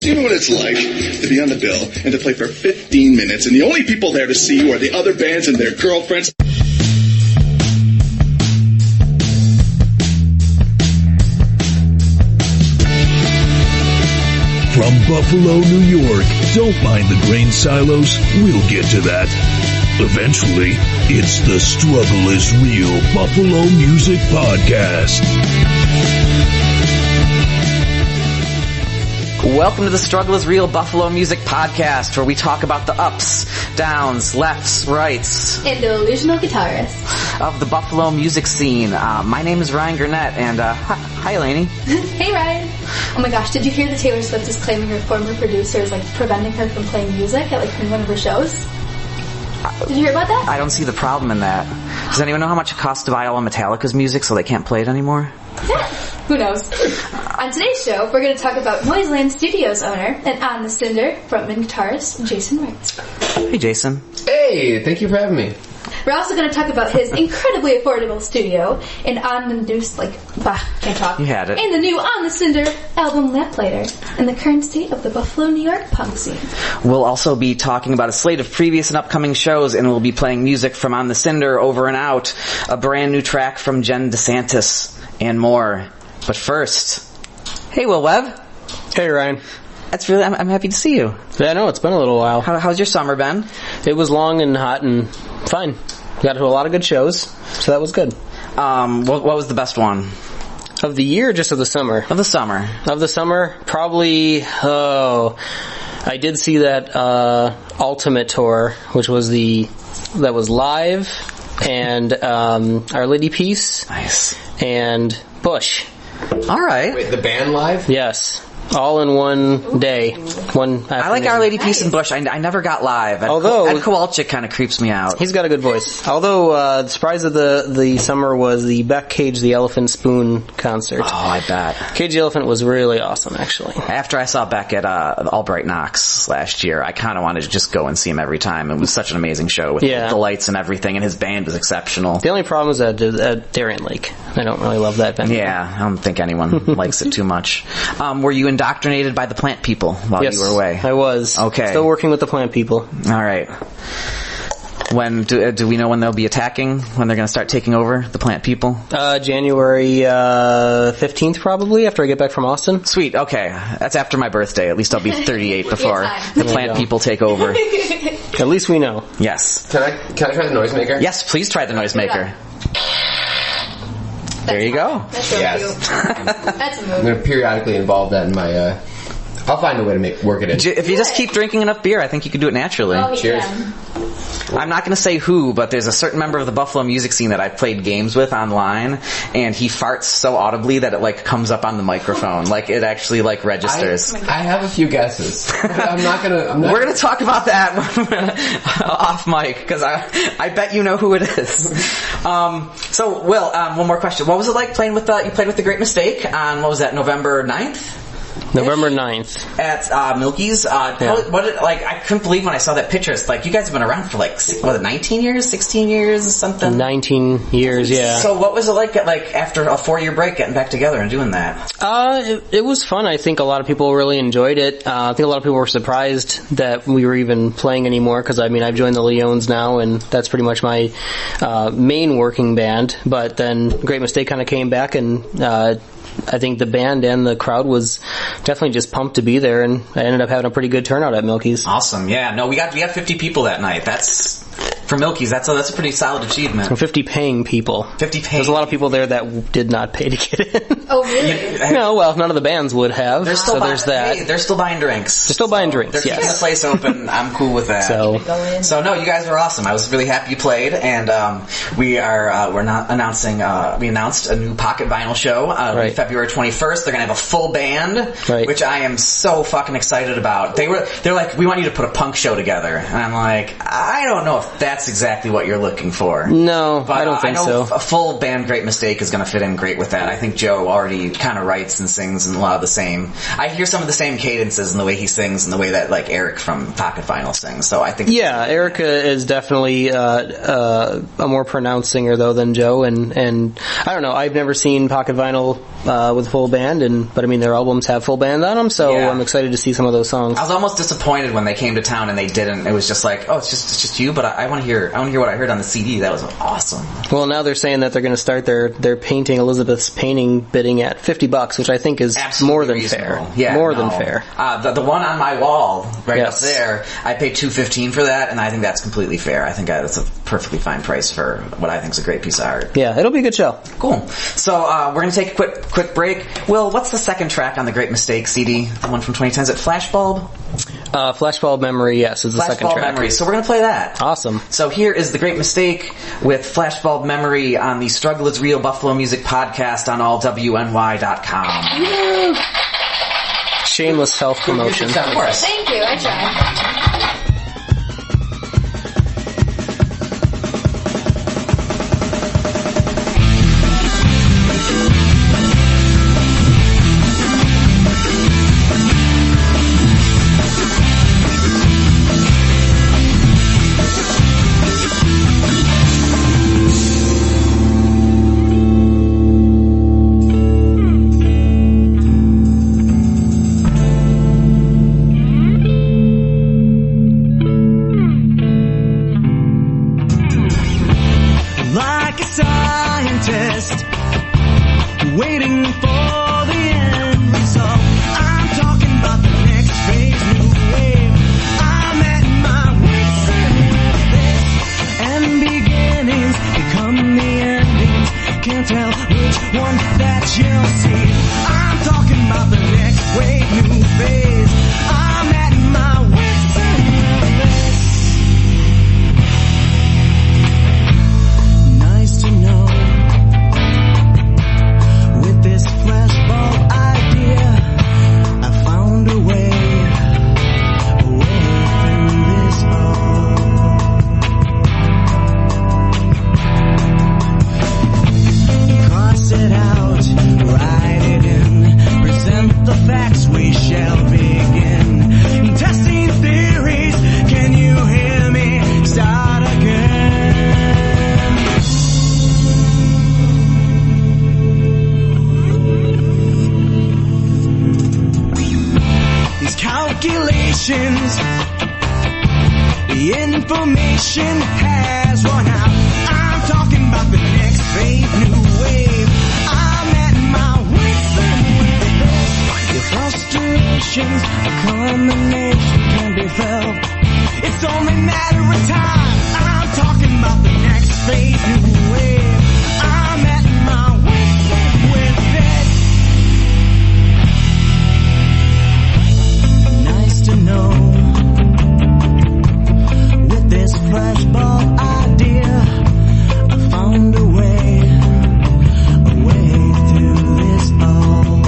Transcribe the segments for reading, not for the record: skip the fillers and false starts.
Do you know what it's like to be on the bill and to play for 15 minutes and the only people there to see you are the other bands and their girlfriends? From Buffalo, New York, don't mind the grain silos, we'll get to that. Eventually, it's the Struggle is Real Buffalo Music Podcast. Welcome to the Struggle is Real Buffalo Music Podcast, where we talk about the ups, downs, lefts, rights, and the delusional guitarist of the Buffalo music scene. My name is Ryan Gurnett, and hi, Lainey. Hey, Ryan. Oh my gosh, did you hear that Taylor Swift is claiming her former producer is preventing her from playing music at one of her shows? Did you hear about that? I don't see the problem in that. Does anyone know how much it costs to buy all of Metallica's music so they can't play it anymore? Yeah, who knows? On today's show, we're going to talk about Noiseland Studios owner and On the Cinder frontman guitarist Jason Wright. Hey, Jason. Hey, thank you for having me. We're also going to talk about his incredibly affordable studio and on the new, can't talk. You had it. And the new On the Cinder album Lamplighter and the current state of the Buffalo, New York punk scene. We'll also be talking about a slate of previous and upcoming shows, and we'll be playing music from On the Cinder, Over and Out, a brand new track from Jen DeSantis, and more. But first, hey, Will Webb. Hey, Ryan. I'm happy to see you. Yeah, I know, it's been a little while. How's your summer been? It was long and hot and fine. Got to a lot of good shows, so that was good. What was the best one? Of the year or just of the summer? Of the summer. Of the summer? Probably, I did see that Ultimate Tour, which was that was live, and Our Lady Peace. Nice. And Bush. All right. Wait, the band live? Yes. All in one day. One afternoon. I like Our Lady Peace and Bush. I never got live. Ed Kowalczyk kind of creeps me out. He's got a good voice. Although, the surprise of the summer was the Beck Cage the Elephant Spoon concert. Oh, I bet. Cage the Elephant was really awesome, actually. After I saw Beck at Albright Knox last year, I kind of wanted to just go and see him every time. It was such an amazing show with the lights and everything, and his band was exceptional. The only problem is at Darien Lake. I don't really love that band. Yeah, I don't think anyone likes it too much. Were you indoctrinated by the plant people while you were away? I was. Okay. Still working with the plant people. All right. When do we know when they'll be attacking? When they're going to start taking over the plant people? January 15th, probably, after I get back from Austin. Sweet. Okay, that's after my birthday. At least I'll be 38 before the plant people take over. At least we know. Yes. Can I try the noisemaker? Yes, please try the noisemaker. There you go. That's yes. That's a move. I'm going to periodically involve that in my. I'll find a way to work it in. If you just keep drinking enough beer, I think you can do it naturally. Oh, cheers. I'm not going to say who, but there's a certain member of the Buffalo music scene that I've played games with online, and he farts so audibly that it comes up on the microphone. It actually registers. I have a few guesses. I'm not gonna. We're gonna talk about that off mic because I bet you know who it is. So Will, one more question. What was it like playing with you played with The Great Mistake on what was that, November 9th? November 9th. At Milky's. I couldn't believe when I saw that picture. It's you guys have been around for 19 years, 16 years, something? 19 years, yeah. So what was it like after a 4-year break getting back together and doing that? It was fun. I think a lot of people really enjoyed it. I think a lot of people were surprised that we were even playing anymore because, I've joined the Leones now and that's pretty much my main working band. But then Great Mistake kind of came back and I think the band and the crowd was definitely just pumped to be there, and I ended up having a pretty good turnout at Milky's. Awesome, yeah. No, we got 50 people that night. That's for Milky's. That's a pretty solid achievement. 50 paying people. 50 paying. There's a lot of people there that did not pay to get in. Oh, really? No, well, none of the bands would have. There's that. Hey, they're still buying drinks. They're still buying drinks. They're keeping the place open. I'm cool with that. So no, you guys were awesome. I was really happy you played, and we're not announcing. We announced a new Pocket Vinyl show February 21st. They're gonna have a full band, which I am so fucking excited about. They're like, we want you to put a punk show together, and I'm like, I don't know if that's that's exactly what you're looking for. No, But I don't think I know so. a full band Great Mistake is going to fit in great with that. I think Joe already kind of writes and sings and a lot of the same. I hear some of the same cadences in the way he sings and the way that like Eric from Pocket Vinyl sings. So I think Yeah, Erica is definitely a more pronounced singer though than Joe, and I don't know. I've never seen Pocket Vinyl with a full band, but I mean their albums have full band on them, so Yeah. I'm excited to see some of those songs. I was almost disappointed when they came to town and they didn't. It was just like, oh, it's just you. But I want to hear what I heard on the CD. That was awesome. Well, now they're saying that they're going to start their painting, Elizabeth's painting bidding at $50, which I think is Absolutely more than reasonable. fair. Yeah, more no. than fair. The one on my wall right up Yes. there, I paid $215 for that, and I think that's completely fair. I think that's a perfectly fine price for what I think is a great piece of art. Yeah, it'll be a good show. Cool. So we're going to take a quick break. Will, what's the second track on the Great Mistake CD? The one from 2010? Is it Flashbulb? Flashbulb Memory, yes, is the second Flashbulb track. Memory. So we're going to play that. Awesome. So here is The Great Mistake with Flashbulb Memory on the Struggle is Real Buffalo Music Podcast on allwny.com. Shameless self-promotion. Of course. Thank you, I tried. Like a scientist, waiting for the end result. I'm talking about the next phase, new wave. I'm at my wit's end with this, and beginnings become the endings. Can't tell which one that you'll see. I'm talking about the next wave, new phase. I'm at my wit's end with this. Nice to know, with this flashbulb idea, I found a way through this all. Cross it out, write it in, present the facts, we shall begin. Testing theories, can you hear me? Start again. These calculations, the information has run out. I'm talking about the next phase, new wave. I'm at my wit's end with this. Your frustrations, a combination can be felt. It's only a matter of time. I'm talking about the next phase, new wave. I'm at my wit's end with this. Nice to know, with this flashbulb idea, I found a way through this all.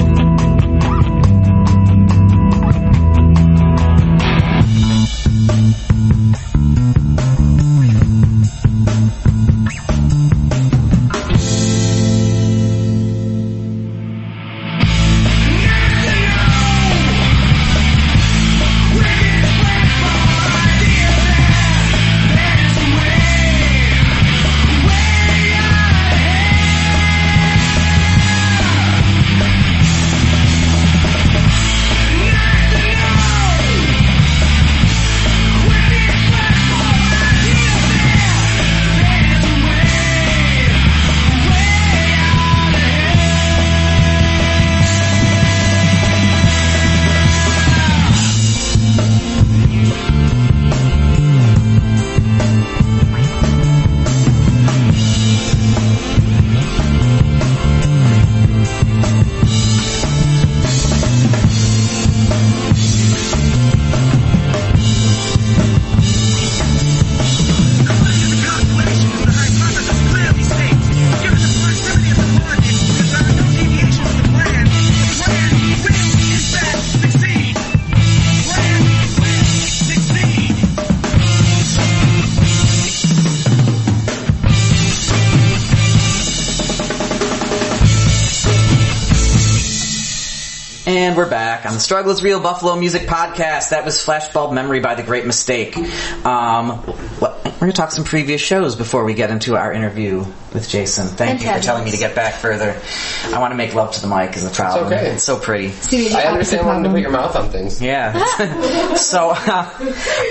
And we're back on the Struggle is Real Buffalo Music Podcast. That was Flashbulb Memory by The Great Mistake. We're going to talk some previous shows before we get into our interview with Jason. Thank you for telling me to get back further. I want to make love to the mic is a problem. It's okay. It's so pretty. I understand wanting to put your mouth on things. Yeah. So,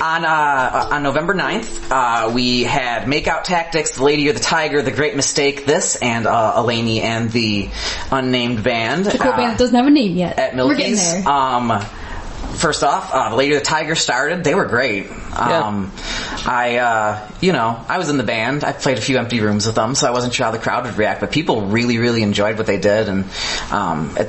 on November 9th, we had Makeout Tactics, The Lady or the Tiger, The Great Mistake, this, and Elaney and the unnamed band. The cool band that doesn't have a name yet. At Milky's. We're getting there. First off, The Lady or the Tiger started. They were great. I was in the band. I played a few empty rooms with them, so I wasn't sure how the crowd would react, but people really, really enjoyed what they did, and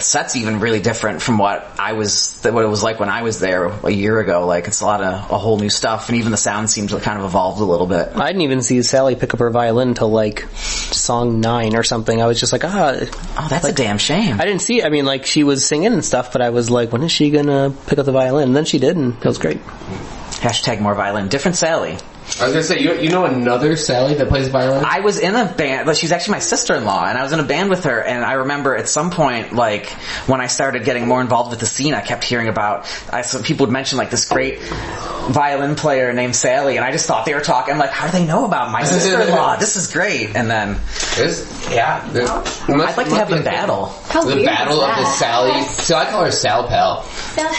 set's even really different from what it was like when I was there a year ago. Like, it's a whole new stuff, and even the sound seemed to kind of evolved a little bit. I didn't even see Sally pick up her violin until like song 9 or something. I was just like, that's a damn shame. I didn't see it. I mean, like, she was singing and stuff, but I was like, when is she gonna pick up the violin? And then she did, and it was great. # more violin. Different Sally. I was going to say, you know another Sally that plays violin? I was in a band, but she's actually my sister-in-law, and I was in a band with her, and I remember at some point, like, when I started getting more involved with the scene, I kept hearing about, some people would mention, like, this great violin player named Sally, and I just thought they were talking, like, how do they know about my sister-in-law? This is great. And then, I'd like to have them battle. How the weird battle is of the that? Sally. So I call her Sal Pal.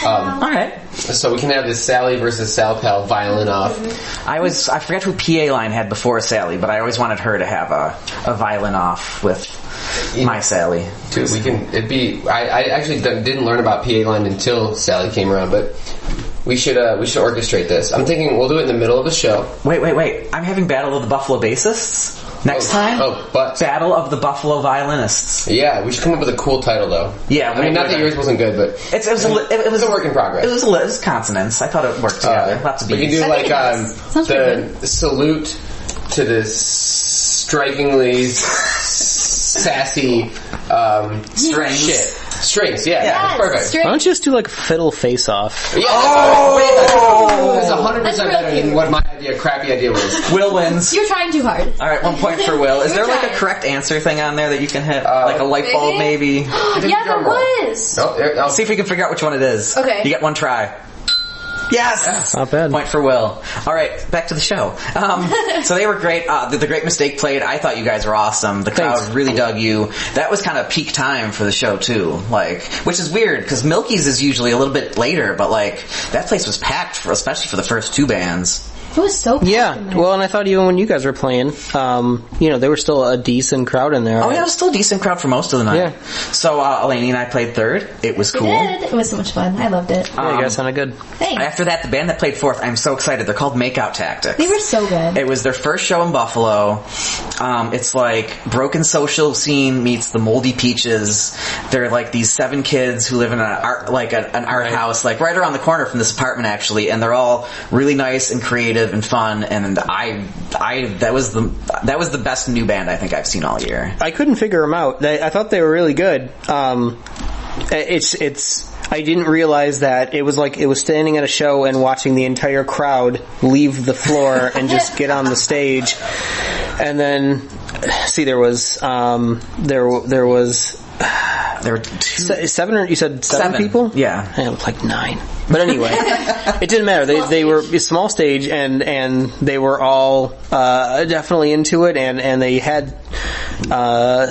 Alright. So we can have this Sally versus Sal Pal violin off. I forget who PA Line had before Sally, but I always wanted her to have a violin off with my Sally. Dude, I actually didn't learn about PA Line until Sally came around, but we should orchestrate this. I'm thinking we'll do it in the middle of the show. Wait. I'm having Battle of the Buffalo Bassists next time? But Battle of the Buffalo Violinists. Yeah, we should come up with a cool title, though. Yeah. I mean, not that yours wasn't good, but it was a work in progress. It was consonants. I thought it worked together. Lots of beats. We can do like the salute to this strikingly sassy strings. Yeah, that's perfect. Why don't you just do like fiddle face off? Yeah, that's 100% better than what my crappy idea was. Will wins. You're trying too hard. All right, 1 point for Will. Is there like a correct answer thing on there that you can hit? Like a light bulb, maybe? Yeah, there was. Nope. See if we can figure out which one it is. Okay. You get one try. Yes! Not bad. Point for Will. Alright, back to the show. So they were great. The Great Mistake played. I thought you guys were awesome. The crowd really dug you. That was kind of peak time for the show, too. Like, which is weird, because Milky's is usually a little bit later, but like, that place was packed, especially for the first 2 bands. It was so packed in there. Well, and I thought even when you guys were playing, there was still a decent crowd in there. Oh, yeah, it was still a decent crowd for most of the night. Yeah. So, Elaney and I played third. It was cool. We did. It was so much fun. I loved it. Yeah, you guys sounded good. Thanks. After that, the band that played fourth, I'm so excited. They're called Makeout Tactics. They were so good. It was their first show in Buffalo. It's like Broken Social Scene meets the Moldy Peaches. They're like these 7 kids who live in an art house, like right around the corner from this apartment, actually, and they're all really nice and creative and fun. And that was the best new band I think I've seen all year. I couldn't figure them out. I thought they were really good. I didn't realize that it was standing at a show and watching the entire crowd leave the floor and just get on the stage. And then, see, there were 7 you said 7 people? Yeah. It was like 9. But anyway, it didn't matter. They were a small stage and they were all definitely into it, and they had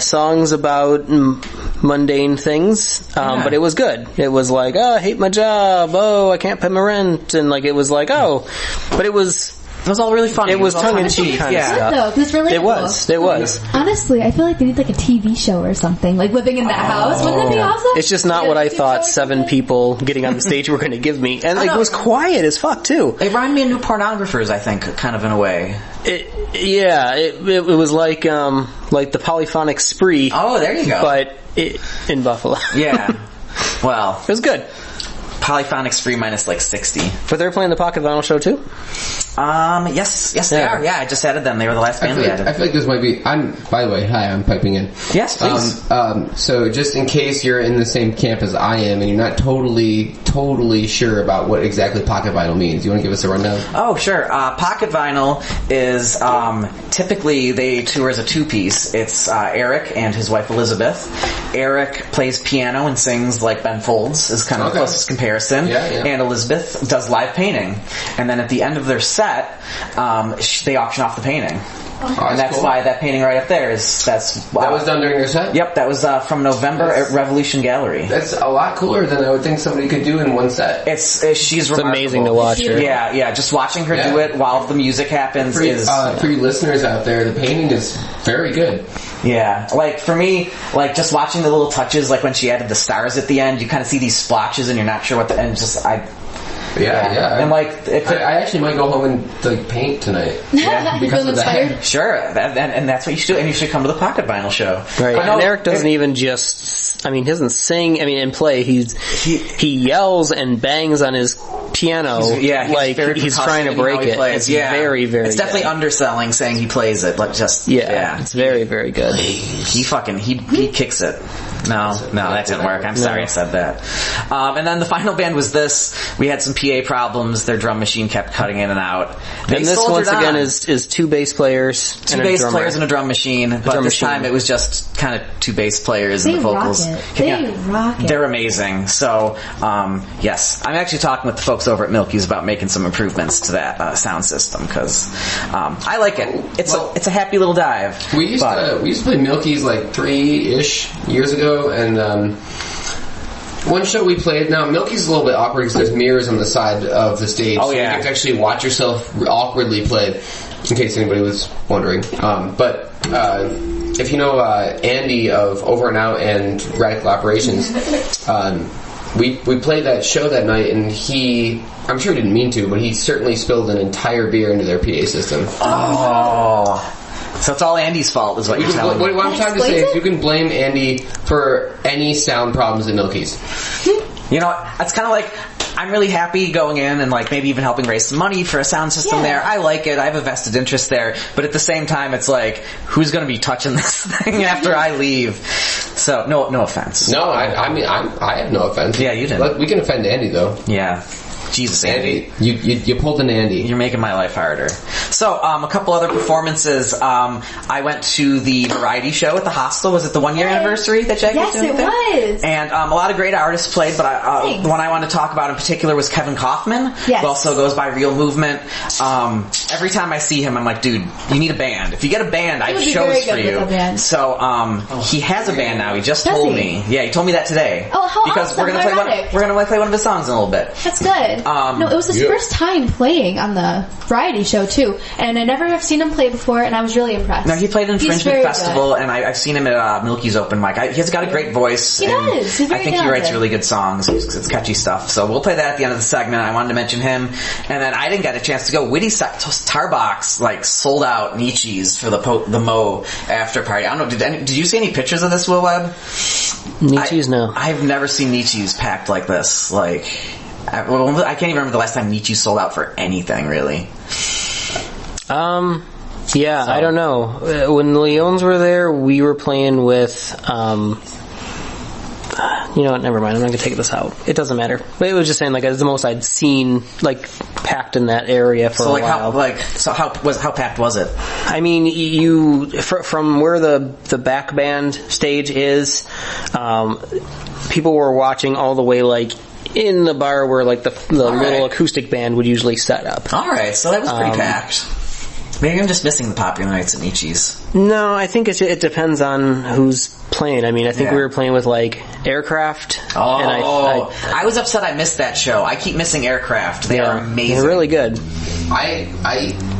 songs about mundane things, but it was good. It was like, I hate my job, I can't pay my rent, and like it was like, but it was all really funny. It was tongue-in-cheek kind of stuff. Though, 'cause it's relatable. It was. Honestly, I feel like they need like a TV show or something, like living in that house. Wouldn't that be awesome? It's just not what I thought 7 people getting on the stage were going to give me. And it was quiet as fuck, too. It reminded me of New Pornographers, I think, kind of in a way. It was like the Polyphonic Spree. Oh, there you go. But in Buffalo. Yeah. Well. It was good. Polyphonic Spree minus like 60. But they're playing the Pocket Vinyl show, too? Yes, they are. Yeah, I just added them. They were the last band we added. I feel like this might be... By the way, hi, I'm piping in. Yes, please. So just in case you're in the same camp as I am and you're not totally sure about what exactly pocket vinyl means, you want to give us a rundown? Oh, sure. Pocket vinyl is typically they tour as a two-piece. It's Eric and his wife Elizabeth. Eric plays piano and sings like Ben Folds is kind of the closest comparison. Yeah. And Elizabeth does live painting. And then at the end of their set, they auction off the painting. And that's cool. Why that painting right up there is... That was done during their set? Yep, that was from November at Revolution Gallery. That's a lot cooler than I would think somebody could do in one set. She's remarkable. Amazing to watch her. Yeah, just watching her do it while the music happens is... For you listeners out there, the painting is very good. Yeah, like for me, like just watching the little touches, like when she added the stars at the end, you kind of see these splotches and you're not sure what the... And just, Yeah. And like, I actually might go home and like paint tonight. Yeah, because of that. Sure, and that's what you should do. And you should come to the Pocket Vinyl show. Right. And Eric doesn't even just. I mean, he doesn't sing. I mean, and play. He yells and bangs on his piano. He's trying to break it. It's very, very. It's definitely underselling saying he plays it, but just it's very, very good. He kicks it. No, that didn't work. I'm sorry I said that. And then the final band was this. We had some PA problems. Their drum machine kept cutting in and out. And this once again is two bass players, and a drum machine. But this time it was just kind of two bass players and the vocals. They rock it. They're amazing. So yes, I'm actually talking with the folks over at Milky's about making some improvements to that sound system because I like it. It's a happy little dive. We used to play Milky's like 3-ish years ago, and one show we played. Now Milky's a little bit awkward because there's mirrors on the side of the stage. Oh, so you have to actually watch yourself awkwardly play, in case anybody was wondering. But if you know Andy of Over and Out and Radical Operations, we played that show that night, and I'm sure he didn't mean to, but he certainly spilled an entire beer into their PA system. Oh. So it's all Andy's fault, is what you're telling me. What I'm trying to say is you can blame Andy for any sound problems at Milky's. You know, it's kind of like, I'm really happy going in and like maybe even helping raise some money for a sound system there. I like it. I have a vested interest there. But at the same time, it's like, who's going to be touching this thing after I leave? So, no offense. No, I mean, I have no offense. Yeah, you didn't. We can offend Andy, though. Yeah. Jesus, Andy. You pulled an Andy. You're making my life harder. So, a couple other performances. I went to the variety show at the Hostel. Was it the 1-year anniversary that Jackie was doing? Yes, it was. And a lot of great artists played, but the one I want to talk about in particular was Kevin Kaufman, who also goes by Real Movement. Every time I see him, I'm like, dude, you need a band. If you get a band, I have shows for you. So, he has a band now. He just told me. Yeah, he told me that today. Oh, how because awesome. we're gonna play one of his songs in a little bit. That's good. No, it was his first time playing on the variety show too, and I never have seen him play before, and I was really impressed. No, he played at Infringement Festival, and I've seen him at Milky's open mic. He's got a great voice. He does. He's very I think he writes really good songs. It's catchy stuff. So we'll play that at the end of the segment. I wanted to mention him, and then I didn't get a chance to go. Witty Tarbox like sold out Nietzsche's for the Mo after party. I don't know. Did you see any pictures of this, Will Webb? Nietzsche's, no. I've never seen Nietzsche's packed like this. Like. I can't even remember the last time Nietzsche sold out for anything, really. I don't know. When the Leones were there, we were playing with, you know what, never mind, I'm not gonna take this out. It doesn't matter. But it was just saying, like, it's the most I'd seen, like, packed in that area for a while. How packed was it? I mean, from where the back band stage is, people were watching all the way, like, in the bar where like the little acoustic band would usually set up. Alright, so that was pretty packed. Maybe I'm just missing the popular nights at Nietzsche's. No, I think it depends on who's playing. I mean, I think we were playing with like Aircraft. Oh, and I was upset I missed that show. I keep missing Aircraft. They are amazing. They're really good. I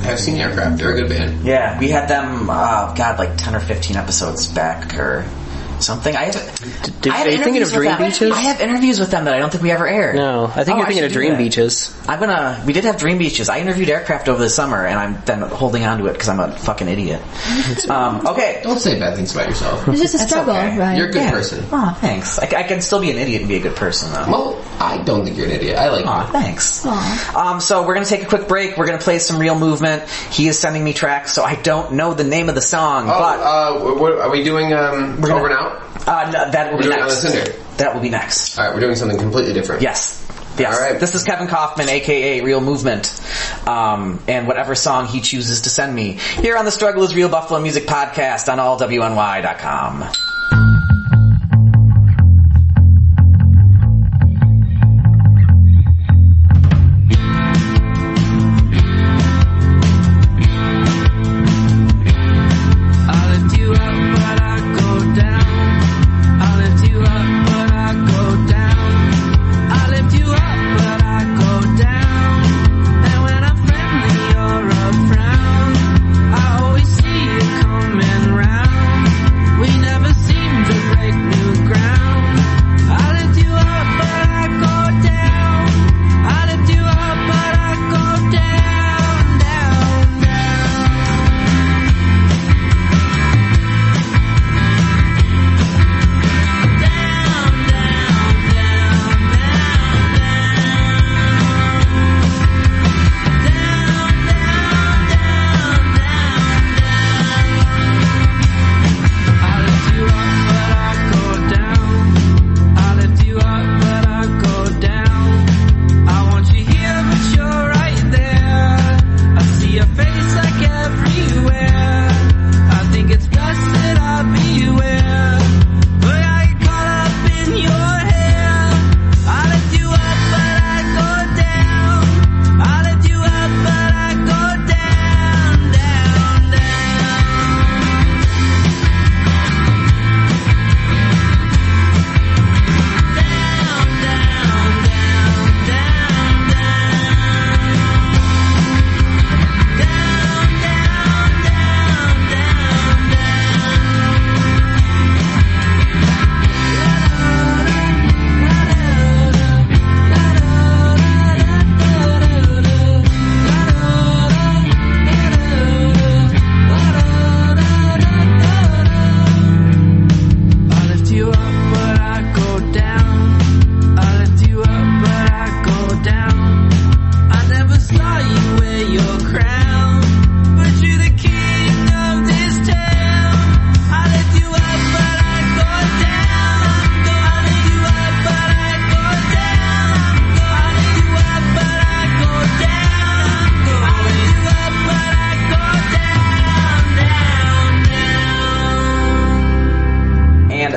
have seen Aircraft. They're a good band. Yeah, we had them, like 10 or 15 episodes back, or something. Are you thinking of Dream Beaches? I have interviews with them that I don't think we ever aired. No, I think you're thinking of Dream Beaches. We did have Dream Beaches. I interviewed Aircraft over the summer, and I'm then holding on to it because I'm a fucking idiot. Okay. Don't say bad things about yourself. It's just a struggle, right? You're a good person. Oh, thanks. I can still be an idiot and be a good person, though. Well, I don't think you're an idiot. I like you. Thanks. So we're going to take a quick break. We're going to play some Real Movement. He is sending me tracks, so I don't know the name of the song. What are we doing? Over and Out? No, that will be next. On the Cinder. That will be next. All right, we're doing something completely different. Yes. All right. This is Kevin Kaufman, a.k.a. Real Movement, and whatever song he chooses to send me. Here on the Struggle is Real Buffalo Music Podcast on allwny.com.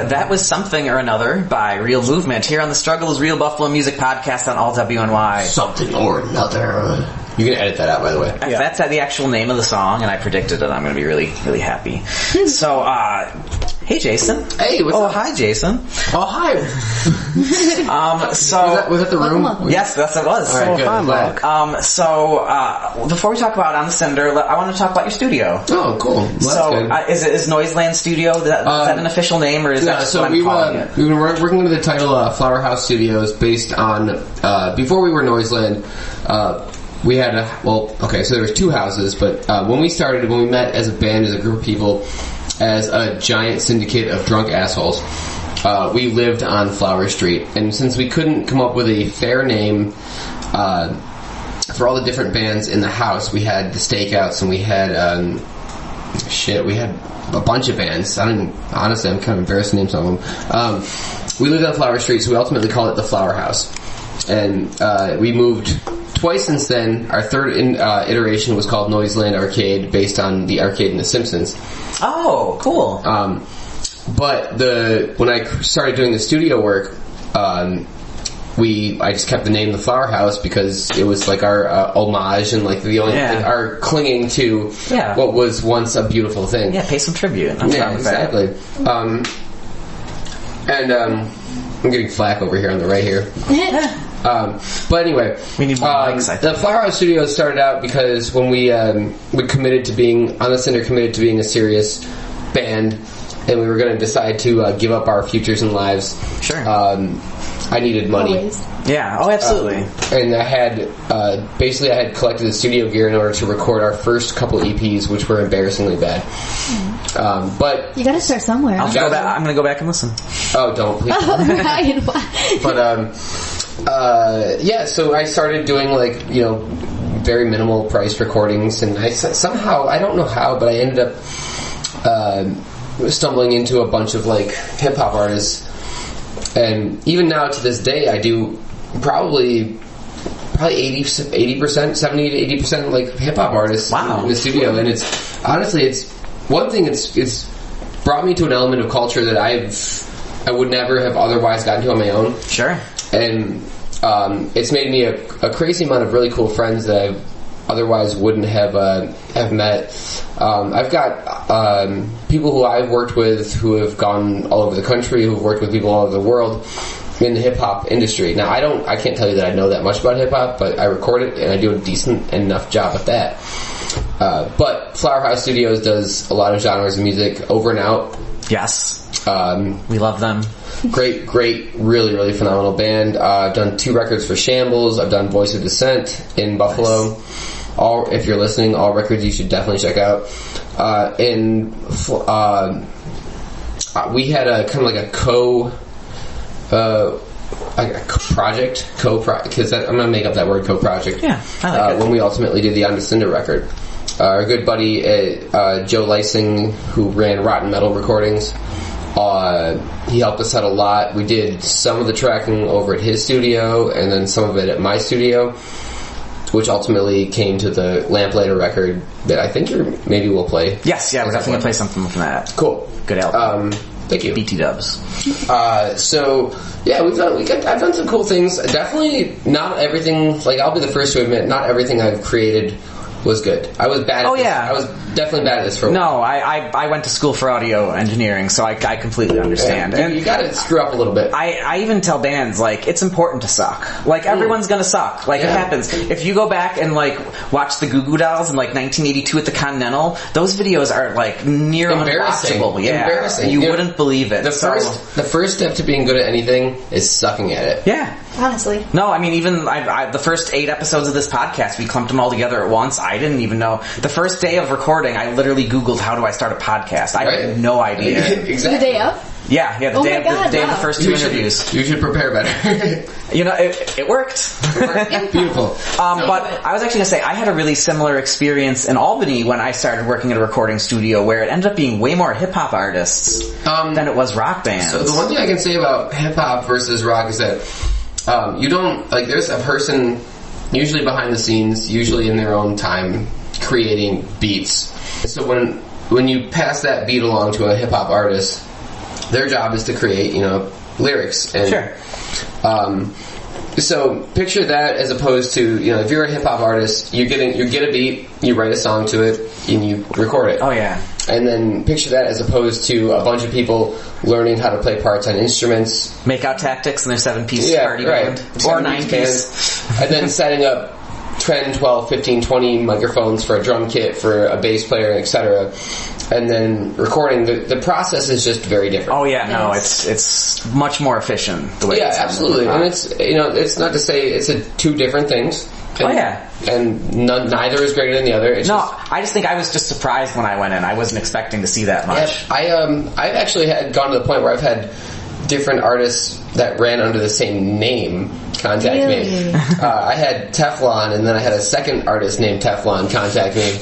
That was Something or Another by Real Movement here on the Struggle is Real Buffalo Music Podcast on all WNY. Something or Another. You're going to edit that out, by the way. If that's the actual name of the song, and I predicted it, I'm going to be really, really happy. So, hey, Jason. Hey, what's up? Hi, Jason. Oh, hi. Was that the room? Yes, that's what it was. All right, good. So, before we talk about On the Cinder, I want to talk about your studio. Oh, cool. Well, so, is Noiseland Studio, is that an official name, or is that just what I'm calling it? We've been working under the title Flowerhouse Studios based on, before we were Noiseland, we had so there was two houses, but when we met as a band, as a group of people, as a giant syndicate of drunk assholes, we lived on Flower Street. And since we couldn't come up with a fair name for all the different bands in the house, we had the Stakeouts, and we had we had a bunch of bands. Honestly, I'm kind of embarrassed to name some of them. We lived on Flower Street, so we ultimately called it the Flower House. And we moved twice since then. Our third iteration was called Noiseland Arcade, based on the arcade in The Simpsons. Oh, cool. But when I started doing the studio work, I just kept the name The Flower House because it was like our homage and like the only our clinging to what was once a beautiful thing. Yeah, pay some tribute. I'm exactly. I'm getting flack over here on the right here. But anyway, we need more mics, I think. The Flowerhouse Studios started out because when we committed to being On the Cinder, committed to being a serious band, and we were going to decide to give up our futures and lives. Sure. I needed money. Always. Yeah. Oh, absolutely. And I had collected the studio gear in order to record our first couple EPs, which were embarrassingly bad. But you got to start somewhere. I'm going to go back and listen. Oh, don't please. Oh, right. But so I started doing very minimal price recordings, and I somehow, I don't know how, but I ended up stumbling into a bunch of hip hop artists. And even now to this day, I do probably 80%, 70 to 80% hip hop artists in the studio. And it's one thing. It's brought me to an element of culture that I would never have otherwise gotten to on my own. Sure. And it's made me a crazy amount of really cool friends that I otherwise wouldn't have met. I've got people who I've worked with who have gone all over the country, who've worked with people all over the world in the hip hop industry. Now, I can't tell you that I know that much about hip hop, but I record it and I do a decent enough job at that. But Flowerhouse Studios does a lot of genres of music, Over and Out. Yes. We love them. Great, really, really phenomenal band. I've done 2 records for Shambles. I've done Voice of Dissent in Buffalo. Nice. If you're listening, all records you should definitely check out. We had a kind of a project, because I'm going to make up that word, co-project. Yeah, I like it. When we ultimately did the On the Cinder record. Our good buddy Joe Lysing, who ran Rotten Metal Recordings, he helped us out a lot. We did some of the tracking over at his studio, and then some of it at my studio, which ultimately came to the Lamplighter record that I think maybe we'll play. Yes, yeah, we're definitely going to play something from that. Cool. Good album. Thank you. BT dubs. So, yeah, I've done some cool things. Definitely not everything, I'll be the first to admit, not everything I've created was good. I was bad at this. Yeah. I was definitely bad at this for a while. No, I went to school for audio engineering, so I completely understand. Yeah, you gotta screw up a little bit. I even tell bands, it's important to suck. Everyone's gonna suck. It happens. If you go back and, watch the Goo Goo Dolls in, 1982 at the Continental, those videos are, near unwatchable. Yeah. Embarrassing. You wouldn't believe it. The first step to being good at anything is sucking at it. Yeah. Honestly. No, I mean, even the first 8 episodes of this podcast, we clumped them all together at once. I didn't even know. The first day of recording, I literally Googled, how do I start a podcast? I had no idea. Exactly. The day of? Yeah, the day of the first 2 interviews. You should prepare better. It worked. Beautiful. But I was actually going to say, I had a really similar experience in Albany when I started working at a recording studio, where it ended up being way more hip-hop artists than it was rock bands. So the one thing I can say about hip-hop versus rock is that you don't, there's a person usually behind the scenes, usually in their own time, creating beats. So when you pass that beat along to a hip-hop artist, their job is to create, lyrics. And, sure. So picture that as opposed to, if you're a hip-hop artist, you get a beat, you write a song to it, and you record it. Oh, yeah. And then picture that as opposed to a bunch of people learning how to play parts on instruments. Makeout Tactics and their 7-piece party band. Or 9-piece. And then setting up 10, 12, 15, 20 microphones for a drum kit, for a bass player, etc. And then recording. The process is just very different. Oh yeah, no, it's much more efficient the way it's absolutely. And it's it's not to say it's 2 different things. And, and neither is greater than the other. I just think I was just surprised when I went in. I wasn't expecting to see that much. Yeah, I've actually gone to the point where I've had different artists that ran under the same name contact me. I had Teflon, and then I had a second artist named Teflon contact me.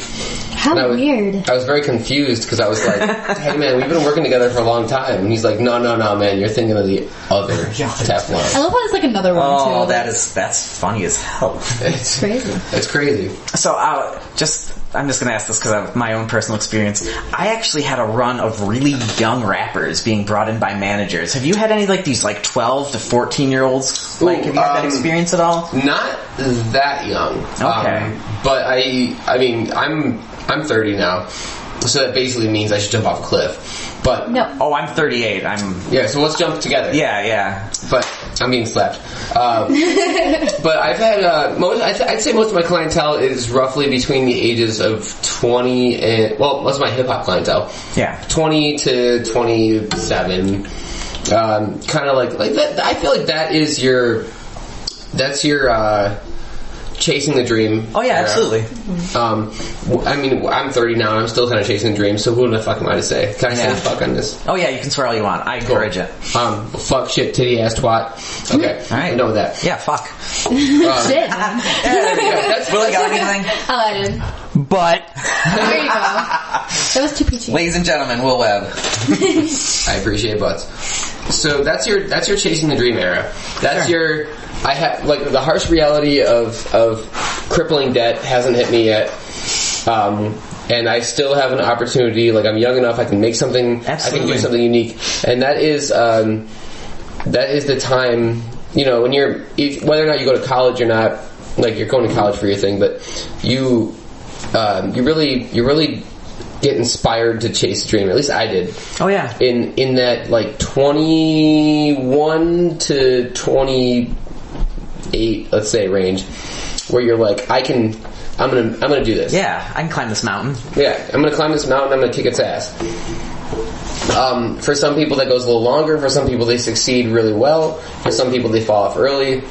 How weird. I was very confused because I was like, hey man, we've been working together for a long time. And he's like, no man, you're thinking of the other Teflon. I love how it's another one too. Oh, that's funny as hell. It's crazy. It's crazy. So I'm just going to ask this because of my own personal experience. I actually had a run of really young rappers being brought in by managers. Have you had any these 12 to 14-year-olds? Have you had that experience at all? Not that young. Okay. But I mean, I'm 30 now, So that basically means I should jump off a cliff. But No. Oh, I'm 38. yeah, so let's jump together. Yeah. But I'm being slapped. But I've had I'd say most of my clientele is roughly between the ages of 20 and most of my hip hop clientele. Yeah. 20 to 27. Kind of like that. I feel like that's your chasing the dream. Oh yeah, absolutely. I mean, I'm 30 now, and I'm still kind of chasing the dream, so who the fuck am I to say? Can I say fuck on this? Oh yeah, you can swear all you want. I encourage it. Fuck, shit, titty, ass, twat. Okay, Alright. I'm done with that. Yeah, fuck. Shit. That's Will I got anything? Oh, I did. But There you go. That was too peachy. Ladies and gentlemen, Will Webb. I appreciate butts. So that's your chasing the dream era. That's your... I have like the harsh reality of crippling debt hasn't hit me yet, and I still have an opportunity. Like I'm young enough, I can make something. Absolutely. I can do something unique, and that is the time. You know, when whether or not you go to college or not, like you're going to college for your thing, but you really get inspired to chase a dream. At least I did. Oh yeah. In that like 21 to 28, let's say, range, where you're like, I'm gonna do this. Yeah, I can climb this mountain. Yeah, I'm gonna climb this mountain. I'm gonna kick its ass. For some people that goes a little longer. For some people they succeed really well. For some people they fall off early.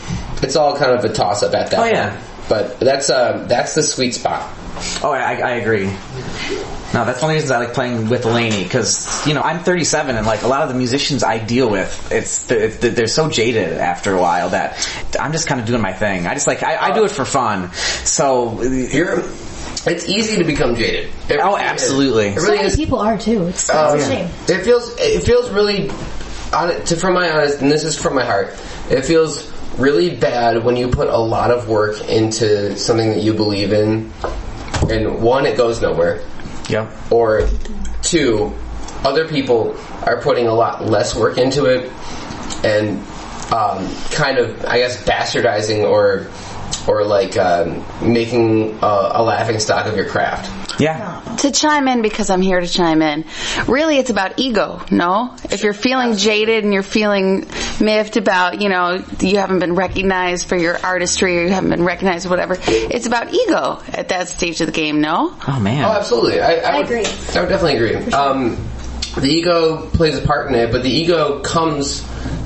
It's all kind of a toss up at that point. Yeah. But that's the sweet spot. Oh, I agree. No, that's one of the reasons I like playing with Laney, because, I'm 37, and like a lot of the musicians I deal with, they're so jaded after a while that I'm just kind of doing my thing. I just I do it for fun. So it's easy to become jaded. Absolutely. It So really many is. people are too. It's a shame. It feels really, from my honest, and this is from my heart, it feels really bad when you put a lot of work into something that you believe in, and one, it goes nowhere. Yep. Or two, other people are putting a lot less work into it and kind of, I guess, bastardizing or like making a laughing stock of your craft. Yeah. To chime in, because I'm here to chime in, really it's about ego, no? If you're feeling jaded and you're feeling miffed about, you haven't been recognized for your artistry or you haven't been recognized or whatever, it's about ego at that stage of the game, no? Oh, man. Oh, absolutely. I would agree. I would definitely agree. The ego plays a part in it, but the ego comes...